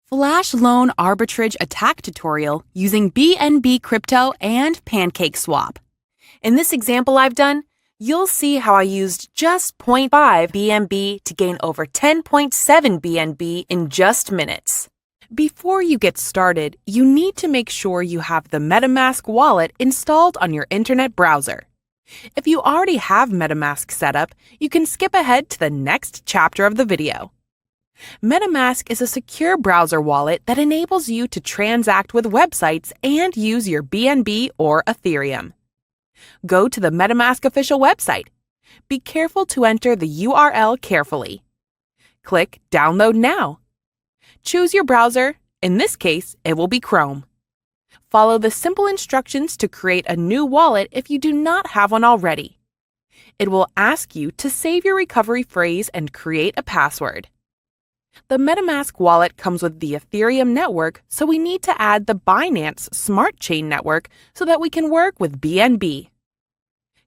Flash Loan Arbitrage attack tutorial using BNB Crypto and PancakeSwap. In this example I've done, you'll see how I used just 0.5 BNB to gain over 10.7 BNB in just minutes. Before you get started, you need to make sure you have the Metamask wallet installed on your internet browser. If you already have Metamask set up, you can skip ahead to the next chapter of the video. Metamask is a secure browser wallet that enables you to transact with websites and use your BNB or Ethereum. Go to the Metamask official website. Be careful to enter the URL carefully. Click Download Now. Choose your browser. In this case, it will be Chrome. Follow the simple instructions to create a new wallet if you do not have one already. It will ask you to save your recovery phrase and create a password. The Metamask wallet comes with the Ethereum network, so we need to add the Binance Smart Chain network so that we can work with BNB.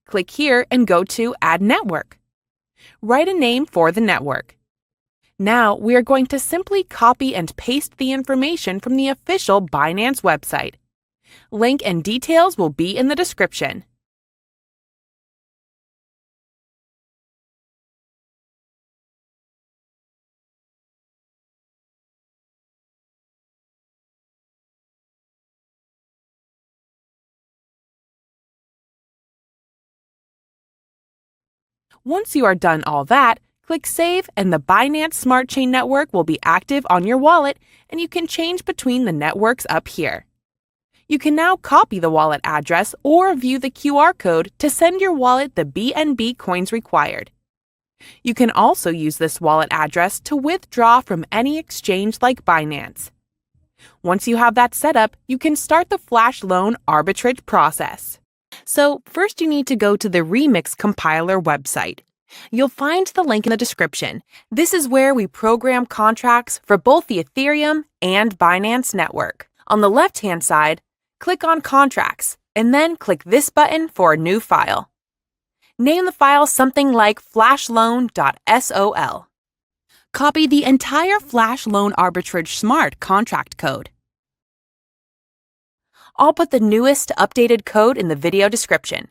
Click here and go to Add Network. Write a name for the network. Now we are going to simply copy and paste the information from the official Binance website. Link and details will be in the description. Once you are done all that, click Save and the Binance Smart Chain network will be active on your wallet and you can change between the networks up here. You can now copy the wallet address or view the QR code to send your wallet the BNB coins required. You can also use this wallet address to withdraw from any exchange like Binance. Once you have that set up, you can start the Flash Loan Arbitrage process. So first you need to go to the Remix Compiler website. You'll find the link in the description. This is where we program contracts for both the Ethereum and Binance network. On the left-hand side, click on Contracts, and then click this button for a new file. Name the file something like flashloan.sol. Copy the entire Flash Loan Arbitrage Smart contract code. I'll put the newest updated code in the video description.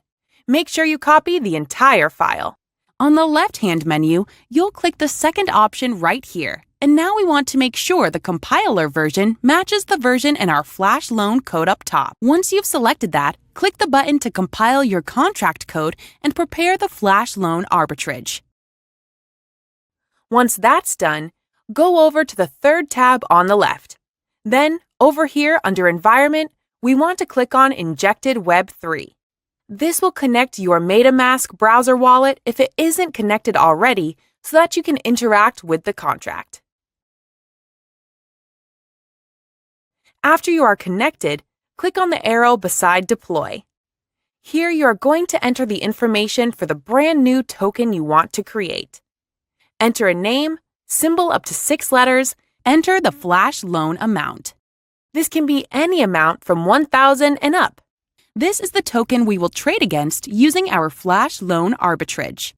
Make sure you copy the entire file. On the left-hand menu, you'll click the second option right here. And now we want to make sure the compiler version matches the version in our Flash Loan code up top. Once you've selected that, click the button to compile your contract code and prepare the Flash Loan Arbitrage. Once that's done, go over to the third tab on the left. Then, over here under Environment, we want to click on Injected Web 3. This will connect your Metamask browser wallet if it isn't connected already so that you can interact with the contract. After you are connected, click on the arrow beside Deploy. Here you are going to enter the information for the brand new token you want to create. Enter a name, symbol up to 6 letters, enter the Flash Loan amount. This can be any amount from 1,000 and up. This is the token we will trade against using our Flash Loan Arbitrage.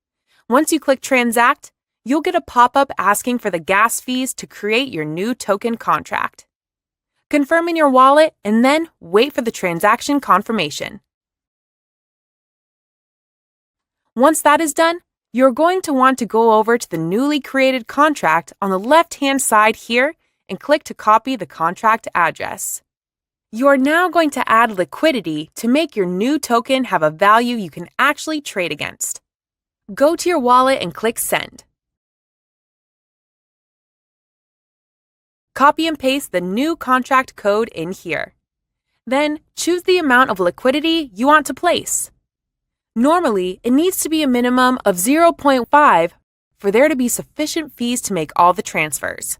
Once you click Transact, you'll get a pop-up asking for the gas fees to create your new token contract. Confirm in your wallet and then wait for the transaction confirmation. Once that is done, you're going to want to go over to the newly created contract on the left-hand side here and click to copy the contract address. You are now going to add liquidity to make your new token have a value you can actually trade against. Go to your wallet and click Send. Copy and paste the new contract code in here. Then choose the amount of liquidity you want to place. Normally, it needs to be a minimum of 0.5 for there to be sufficient fees to make all the transfers.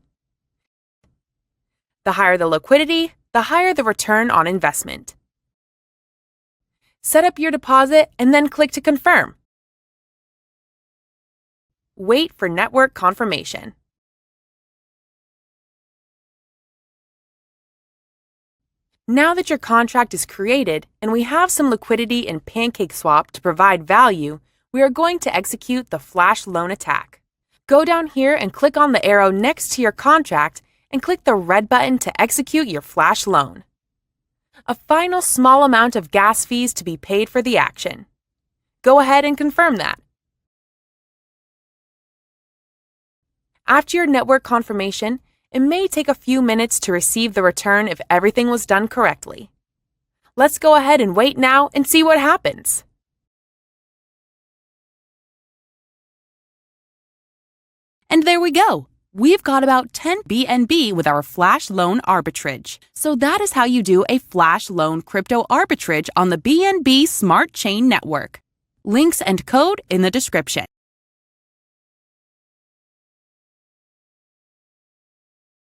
The higher the liquidity, the higher the return on investment. Set up your deposit and then click to confirm. Wait for network confirmation. Now that your contract is created and we have some liquidity in PancakeSwap to provide value, we are going to execute the Flash Loan attack. Go down here and click on the arrow next to your contract and click the red button to execute your Flash loan. A final small amount of gas fees to be paid for the action. Go ahead and confirm that. After your network confirmation, it may take a few minutes to receive the return if everything was done correctly. Let's go ahead and wait now and see what happens. And there we go. We've got about 10 BNB with our Flash Loan Arbitrage. So that is how you do a Flash Loan crypto arbitrage on the BNB Smart Chain Network. Links and code in the description.